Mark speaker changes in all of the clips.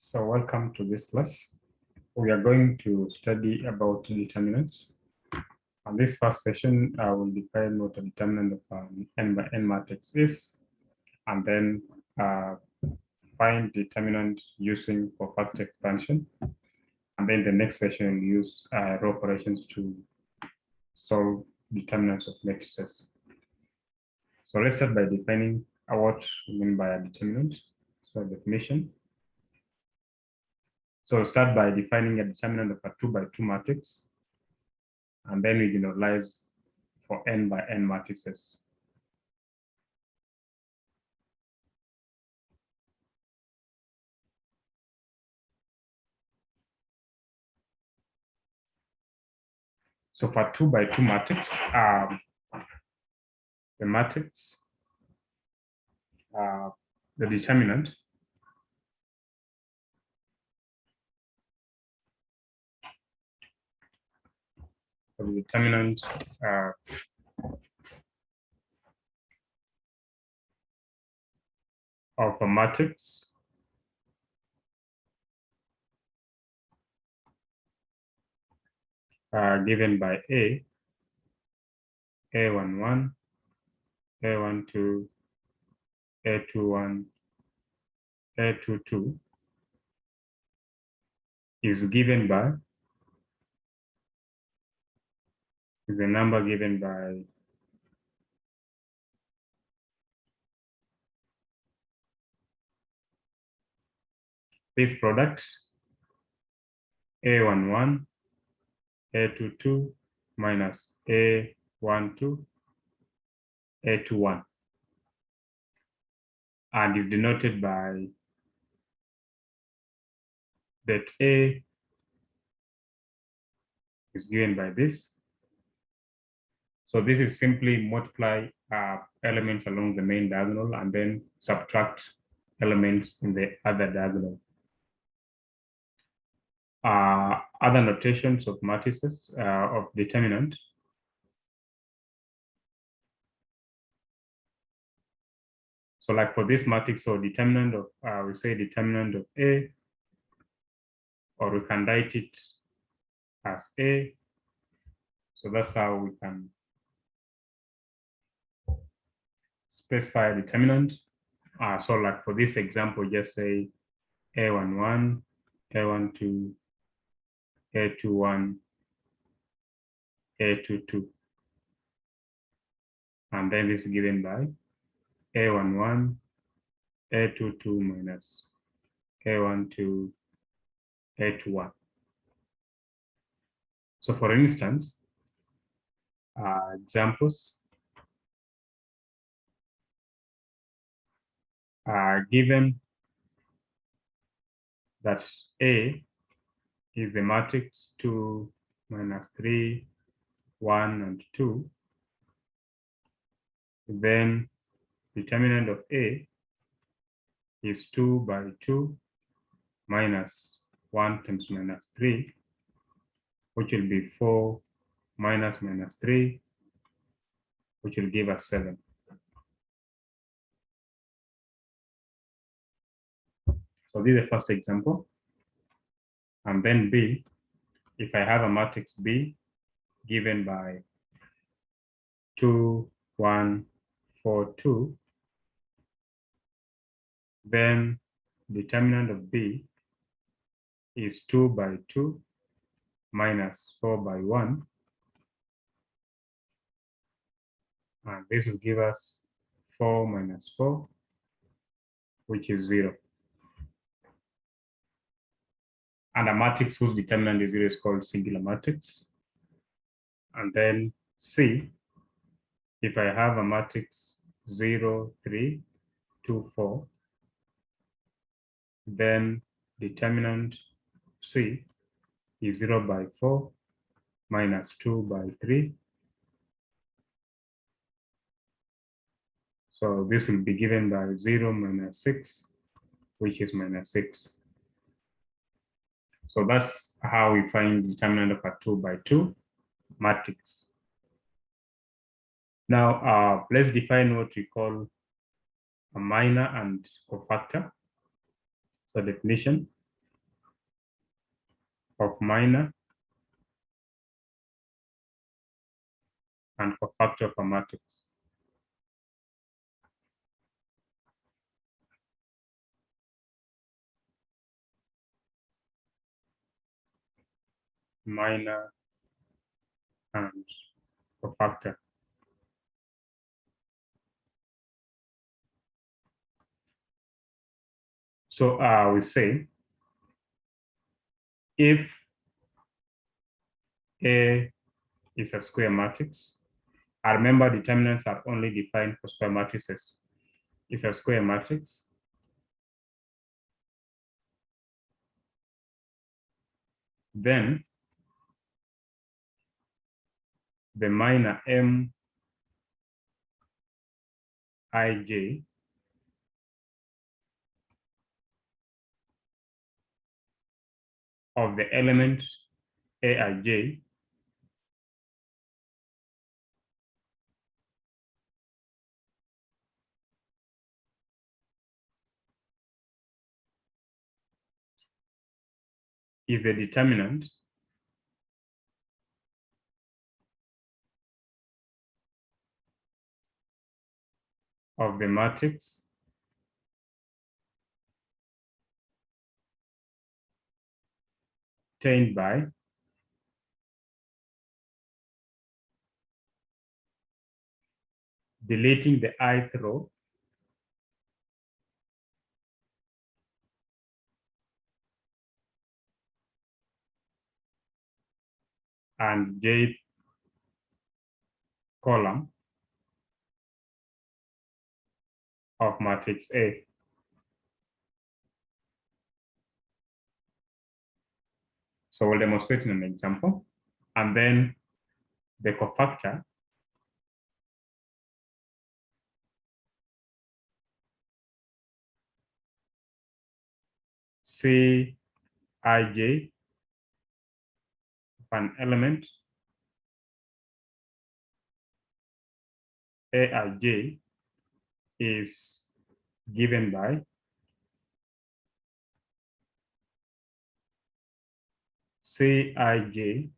Speaker 1: So welcome to this class. We are going to study about determinants. On this first session, I will define what a determinant of an n by n matrix is, and then find determinant using for factor expansion. And then the next session, we'll use row operations to solve determinants of matrices. So let's start by defining what we mean by a determinant. So definition. So start by defining a determinant of a 2 by 2 matrix, and then we generalize for n by n matrices. So for 2 by 2 matrix, the matrix, the determinant of a matrix given by A11, A12, A21, A22 is given by, is a number given by this product A11, A22 minus A12, A21, and is denoted by that A is given by this. So this is simply multiply elements along the main diagonal and then subtract elements in the other diagonal. Other notations of matrices of determinant. So like for this matrix, so determinant of, we say determinant of A, or we can write it as A. So that's how we can specify a determinant. So like for this example, just say A11, A12, A21, A22. And then this is given by A11, A22 minus A12, A21. So for instance, examples, given that A is the matrix 2 minus 3, 1, and 2, then determinant of A is 2 by 2 minus 1 times minus 3, which will be 4 minus 3, which will give us 7. So this is the first example. And then B, if I have a matrix B given by 2, 1, 4, 2, then determinant of B is 2 by 2 minus 4 by 1. And this will give us 4 minus 4, which is 0. And a matrix whose determinant is 0 is called singular matrix. And then C, if I have a matrix 0, 3, 2, 4, then determinant C is 0 by 4 minus 2 by 3. So this will be given by 0 minus 6, which is minus 6. So that's how we find determinant of a 2 by 2 matrix. Now let's define what we call a minor and cofactor. So definition, of minor and cofactor of a matrix. Minor and cofactor. So we say if A is a square matrix, I remember determinants are only defined for square matrices. It's a square matrix. Then the minor Mij of the element Aij is the determinant of the matrix obtained by deleting the ith row and jth column of matrix A. So we'll demonstrate in an example. And then the cofactor Cij of an element Aij is given by Cij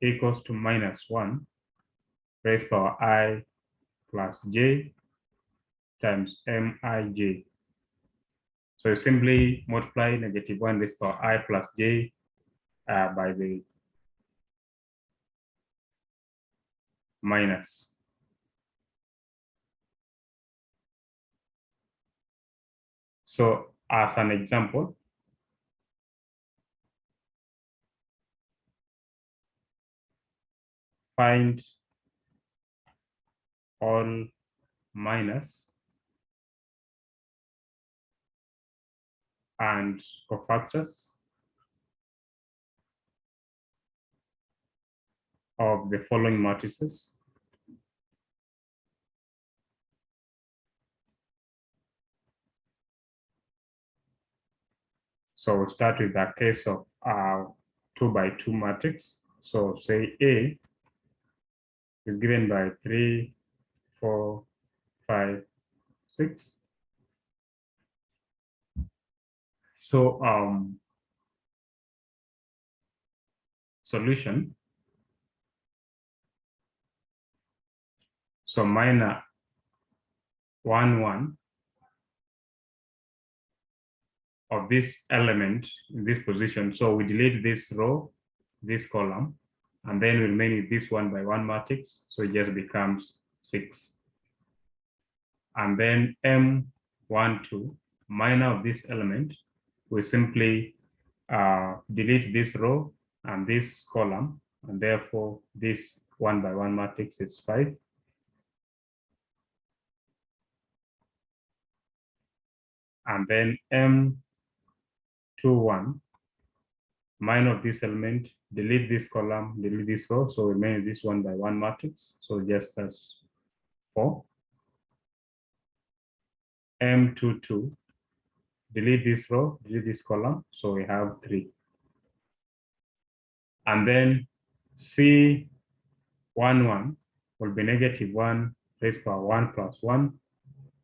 Speaker 1: equals to -1 raised power I plus j times Mij. So you simply multiply -1 raised power I plus j by the minus. So as an example, find all minus and cofactors of the following matrices. So we'll start with the case of 2 by 2 matrix. So say A is given by 3, 4, 5, 6. So solution. So minor 1, 1 of this element in this position. So we delete this row, this column, and then we remain with this 1 by 1 matrix. So it just becomes 6. And then M1, 2, minor of this element, we simply delete this row and this column, and therefore this 1 by 1 matrix is 5. And then M2, 1, minor of this element, delete this column, delete this row, so we remain this 1 by 1 matrix, so just as 4. M2, 2, delete this row, delete this column, so we have 3. And then C11 will be -1 raised power 1 plus 1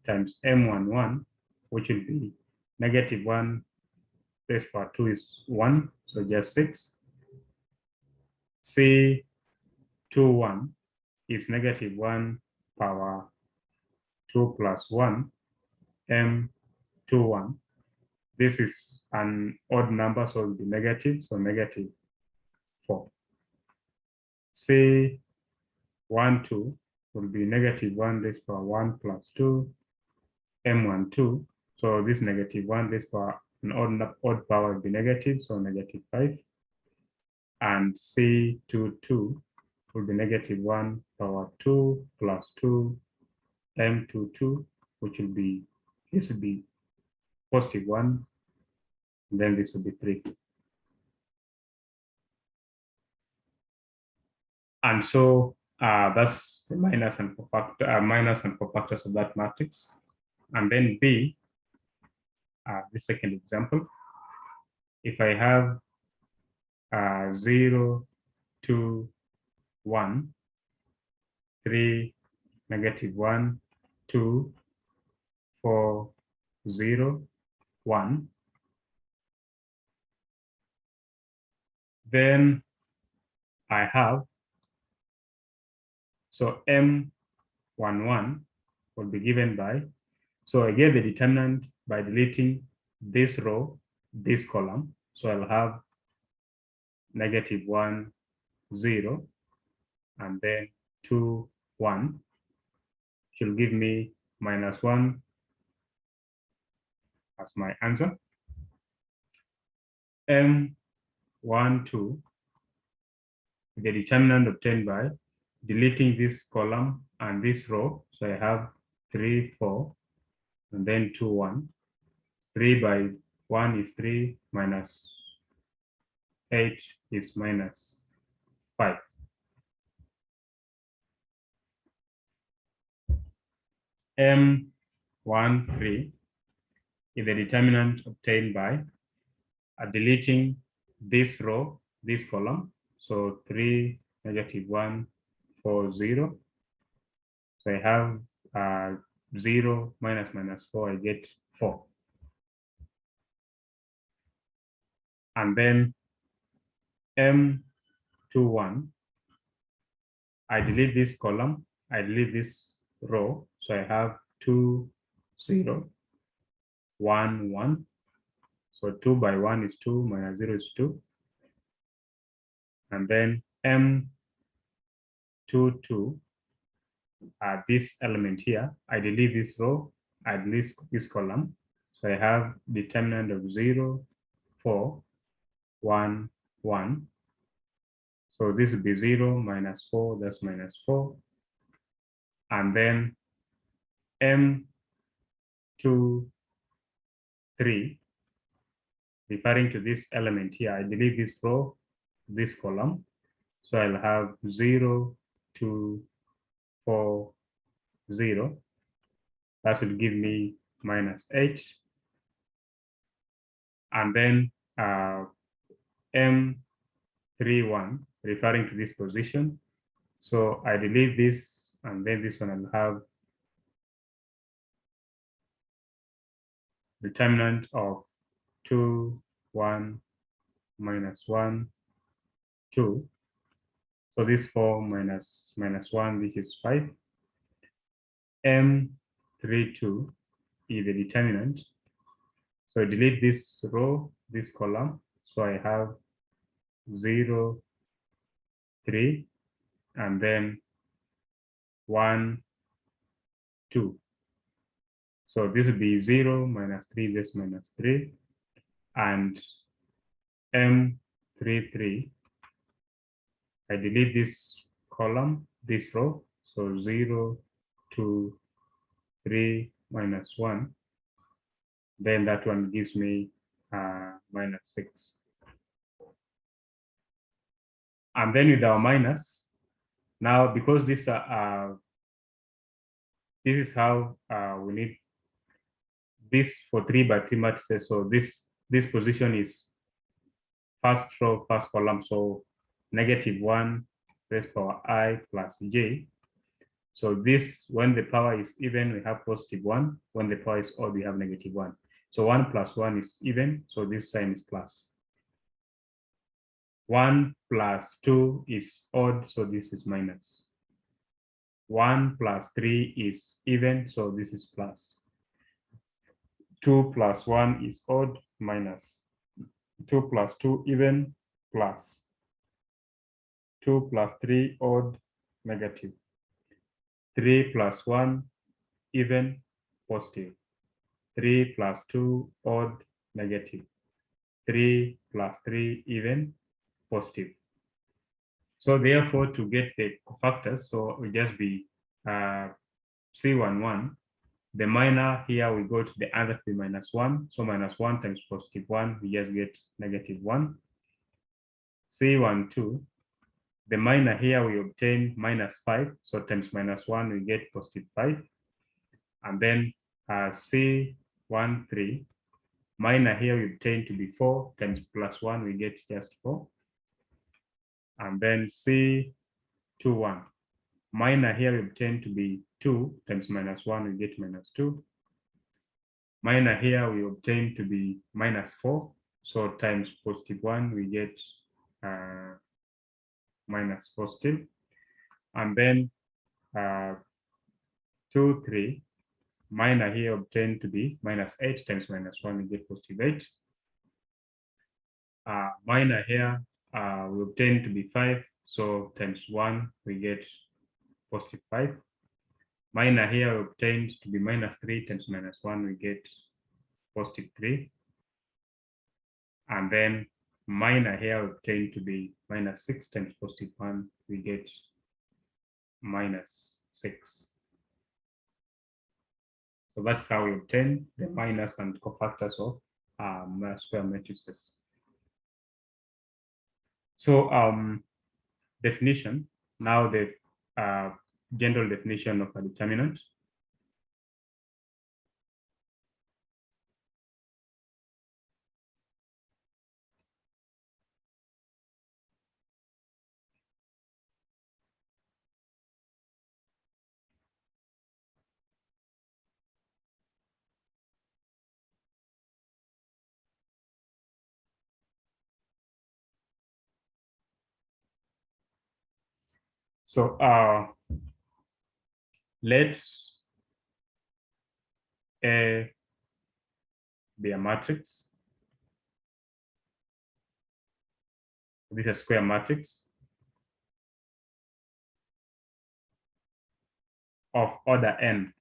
Speaker 1: times M11, which will be -1 raised power 2 is 1, so just 6. C21 is negative 1 power 2 plus 1 M21. This is an odd number, so it will be negative, so negative 4. C12 will be negative 1 raised to power 1 plus 2 M12. So this negative 1 raised to power an odd power will be negative, so negative 5. And C22 will be negative 1 power 2 plus 2 M22, which will be, this will be positive 1, and then this will be 3. And so that's the minus and cofactors of that matrix. And then B, the second example, if I have 0, 2, 1, 3, negative 1, 2, 4, 0, 1, then I have, so M11 will be given by, so I get the determinant by deleting this row, this column. So I'll have negative 1, 0, and then 2, 1, should give me minus 1 as my answer. M12, the determinant obtained by deleting this column and this row. So I have 3, 4, and then 2, 1. 3 by 1 is 3, minus 8 is minus 5. M13 is the determinant obtained by deleting this row, this column. So 3, negative 1, 4, 0. So I have 0 minus 4, I get 4. And then M21, I delete this column, I delete this row. So I have 2, 0, 1, 1. So 2 by 1 is 2, minus 0 is 2. And then M22, this element here, I delete this row, I delete this column. So I have determinant of 0, 4, 1, 1. So this will be 0, minus 4, that's minus 4. And then M23, referring to this element here, I delete this row, this column. So I'll have 0, 2, 4, 0. That will give me minus 8. And then M31, referring to this position. So I delete this, and then this one I'll have determinant of 2, 1, minus 1, 2. So this 4 minus 1, this is 5. M32 is the determinant. So delete this row, this column. So I have 0, 3, and then 1, 2. So this will be 0, minus 3, this minus 3. And M33, I delete this column, this row. So 0, 2, 3, minus 1. Then that one gives me minus 6. And then with our minus, now because this is how we need this for 3 by 3 matrices. So this position is first row, first column. So negative 1 raised power I plus j. So this, when the power is even, we have positive 1. When the power is odd, we have negative 1. So 1 plus 1 is even. So this sign is plus. 1 plus 2 is odd, so this is minus. 1 plus 3 is even, so this is plus. 2 plus 1 is odd, minus. 2 plus 2 even, plus. 2 plus 3 odd, negative. 3 plus 1 even, positive. 3 plus 2 odd, negative. 3 plus 3 even, positive. So therefore, to get the cofactors, so it will just be C11. The minor here, we go to the answer to be -1. So -1 times +1, we just get -1. C12, the minor here, we obtain -5. So times -1, we get +5. And then C13, minor here, we obtain to be 4 times +1, we get just 4. And then C21, minor here we obtain to be 2 times -1, we get -2. Minor here we obtain to be -4. So times +1, we get minus positive. And then 2, 3, minor here obtain to be -8 times -1, we get +8. Minor here we obtain to be 5. So times 1, we get +5. Minor here obtained to be -3 times -1, we get +3. And then minor here obtained to be -6 times +1, we get -6. So that's how we obtain the minus and cofactors of square matrices. So definition, now the general definition of a determinant. So let A be a matrix. This is a square matrix of order n.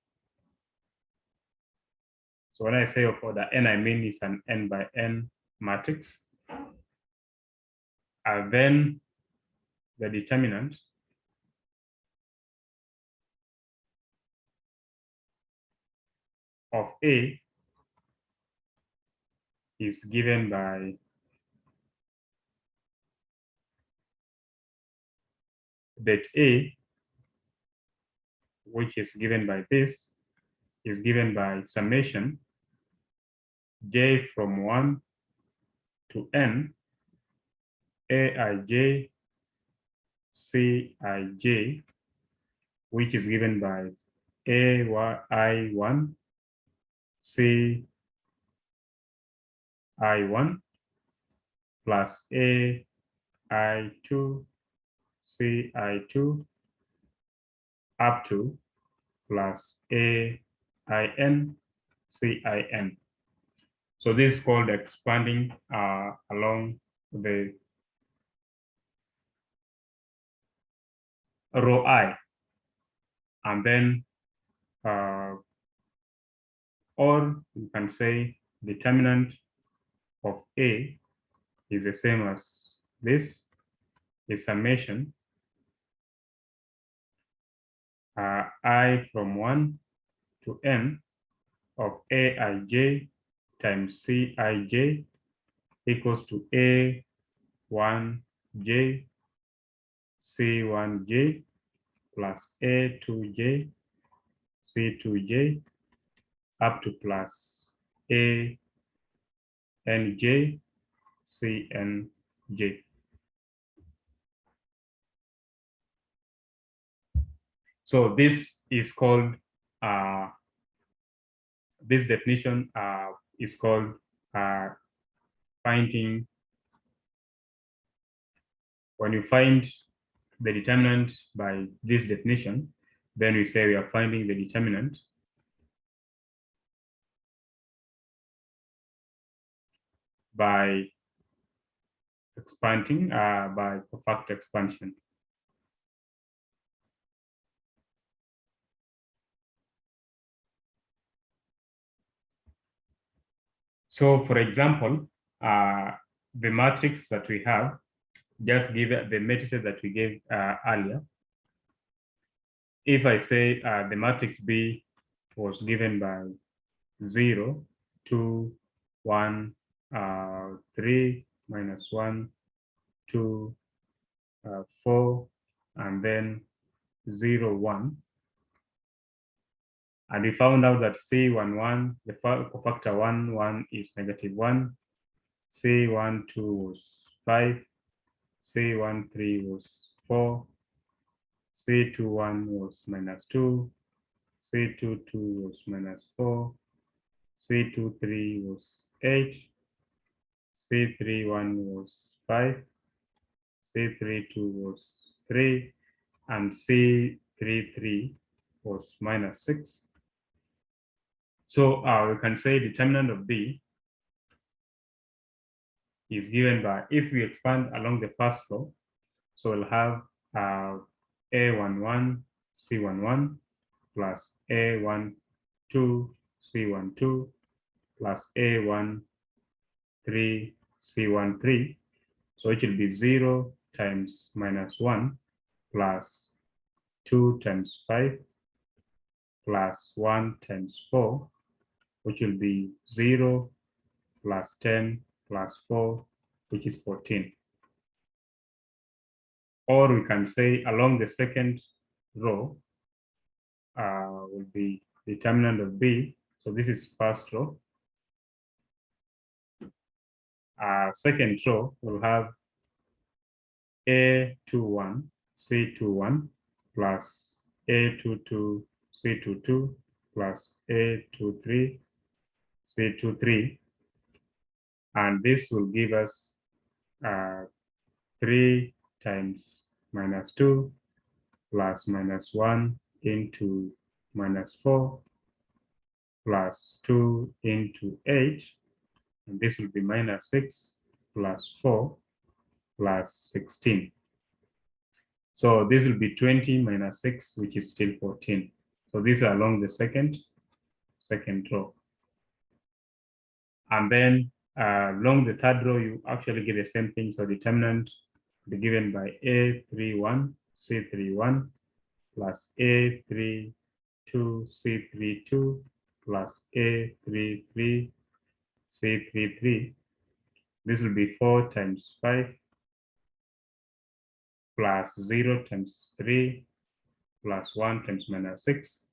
Speaker 1: So when I say of order n, I mean it's an n by n matrix. Then the determinant of A is given by that A, which is given by this, is given by summation j from 1 to n aij cij, which is given by ai1 ci1 plus ai2 ci2 up to plus ain cin. So this is called expanding along the row I, and then or you can say determinant of A is the same as this, is summation I from 1 to n of aij times cij equals to a1j c1j plus a2j c2j up to plus a nj cnj. So this is called this definition is called finding when you find the determinant by this definition, then we say we are finding the determinant by expanding by cofactor expansion. So for example, the matrix that we have, just give the matrices that we gave earlier. If I say the matrix B was given by 0, 2, 1, 3, -1, 2, 4, and then 0, 1. And we found out that C11, the cofactor 1, 1 is -1, C12 was 5, C13 was 4, C21 was -2, C22 was -4, C23 was 8, C31 was 5, C32 was 3, and C33 was -6. So we can say determinant of B is given by, if we expand along the first row, so we'll have A11, C11 plus A12, C12 plus A13, C13. So it will be 0 times -1 plus 2 times 5 plus 1 times 4, which will be 0 plus 10 plus 4, which is 14. Or we can say along the second row will be determinant of B. So this is first row. Second row will have A21, C21 plus A22, C22 plus A23, C23. And this will give us 3 times -2 plus -1 into -4 plus 2 into 8. And this will be -6 plus 4 plus 16. So this will be 20 minus 6, which is still 14. So these are along the second row. And then along the third row, you actually get the same thing. So determinant be given by A31, C31 plus A32, C32 plus A33, C33. This will be 4 times 5 plus 0 times 3 plus 1 times -6.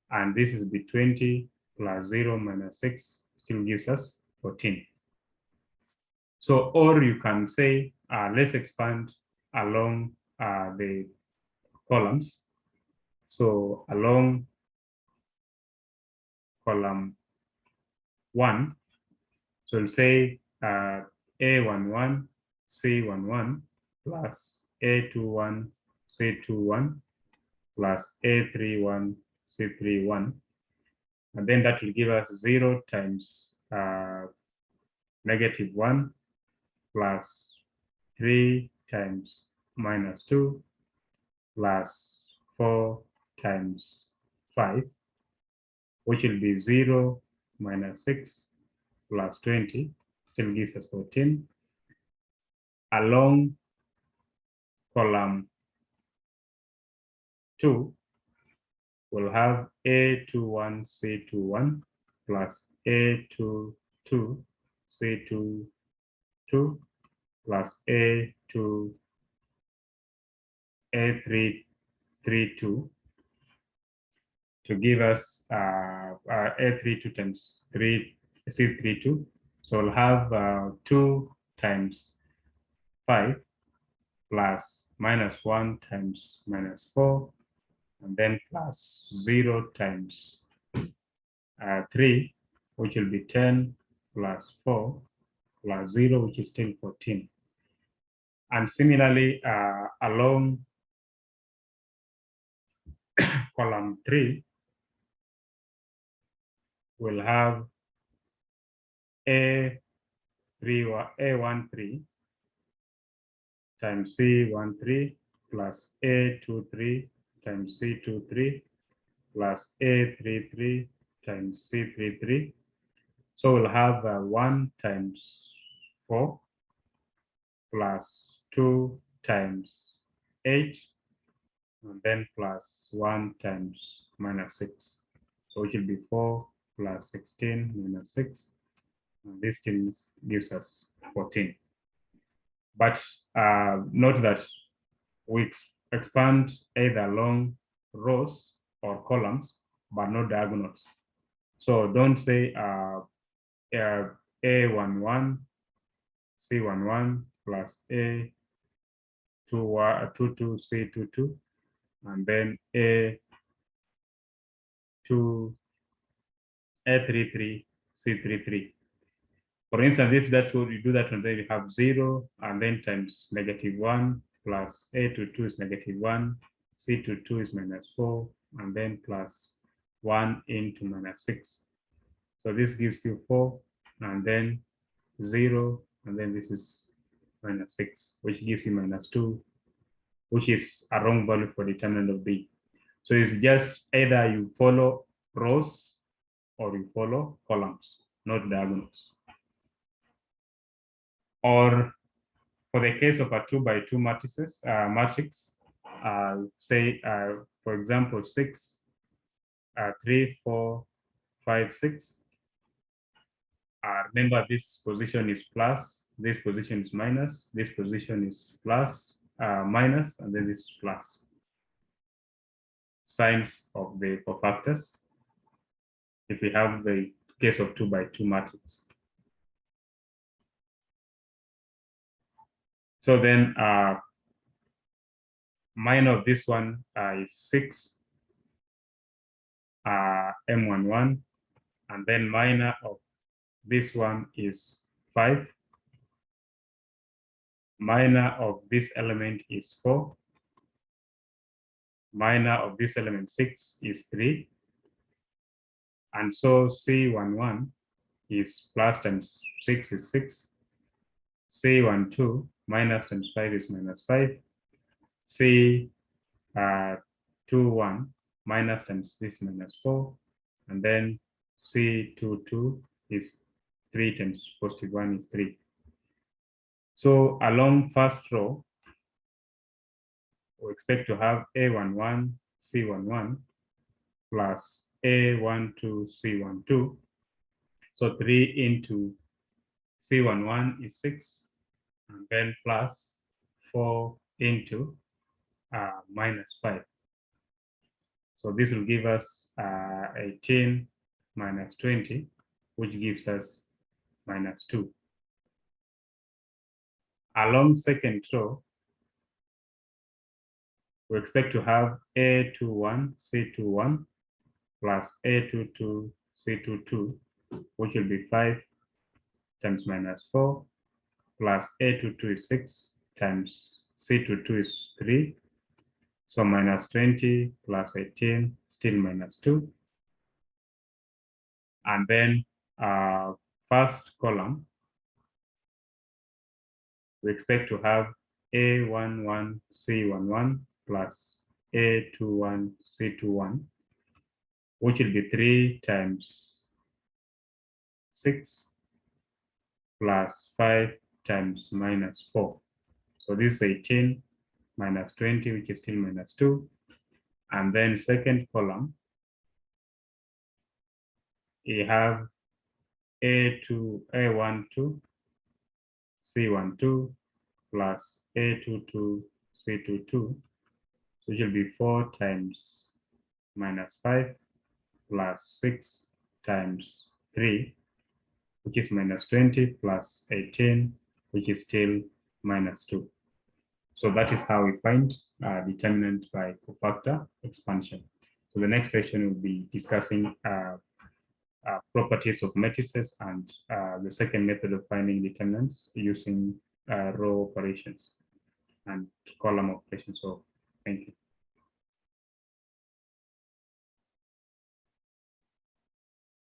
Speaker 1: And this is be 20 plus 0 minus 6 still gives us 14. So, or you can say, let's expand along the columns. So along column 1, so we'll say A11, C11 plus A21, C21 plus A31, C31. And then that will give us 0 times -1 plus 3 times -2 plus 4 times 5, which will be 0 minus 6 plus 20, still gives us 14. Along column 2, we'll have A21, C21 plus A22, C22 plus A332 to give us A32 times 3, C32. So we'll have 2 times 5 plus -1 times -4, and then plus 0 times 3, which will be 10 plus 4 plus 0, which is still 14. And similarly, along column 3, we'll have A13 times C13 plus A23 times C23 plus A33 times C33. So we'll have 1 times 4 plus 2 times 8, and then plus 1 times minus 6. So it will be 4 plus 16 minus 6. And this still gives us 14. But note that we expand either along rows or columns, but not diagonals. So don't say A11, C11 plus A22, C22, and then A33, C33. For instance, if that's what you do that, and then you have 0 and then times -1 plus A22 is -1, C22 is -4, and then plus 1 into -6. So this gives you 4, and then 0, and then this is -6, which gives you -2, which is a wrong value for determinant of B. So it's just either you follow rows or you follow columns, not diagonals. Or for the case of a 2 by 2 matrices, matrix, say, for example, 6, 3, 4, 5, 6. Remember, this position is plus, this position is minus, this position is plus, minus, and then this is plus. Signs of the cofactors if we have the case of 2 by 2 matrix. So then minor of this one is 6, M11, and then minor of this one is 5. Minor of this element is 4. Minor of this element 6 is 3. And so C11 is plus times 6 is 6. C12 minus times 5 is -5. C21 minus times this -4. And then C22 is 3 times +1 is 3. So along first row, we expect to have A11, C11 plus A12, C12. So 3 into C11 is 6, and then plus 4 into -5. So this will give us 18 minus 20, which gives us -2. Along second row, we expect to have A21, C21 plus A22, C22, which will be 5 times -4 plus A22 is 6 times C22 is 3. So -20 plus 18, still -2. And then first column, we expect to have A11, C11 plus A21, C21, which will be 3 times 6 plus 5 times -4. So this is 18 minus 20, which is still -2. And then second column, we have A12, C12 plus A22, C22, which will be 4 times -5 plus 6 times 3, which is -20 plus 18, which is still -2. So that is how we find determinant by cofactor expansion. So the next session will be discussing properties of matrices and the second method of finding determinants using row operations. and column operation. So thank you.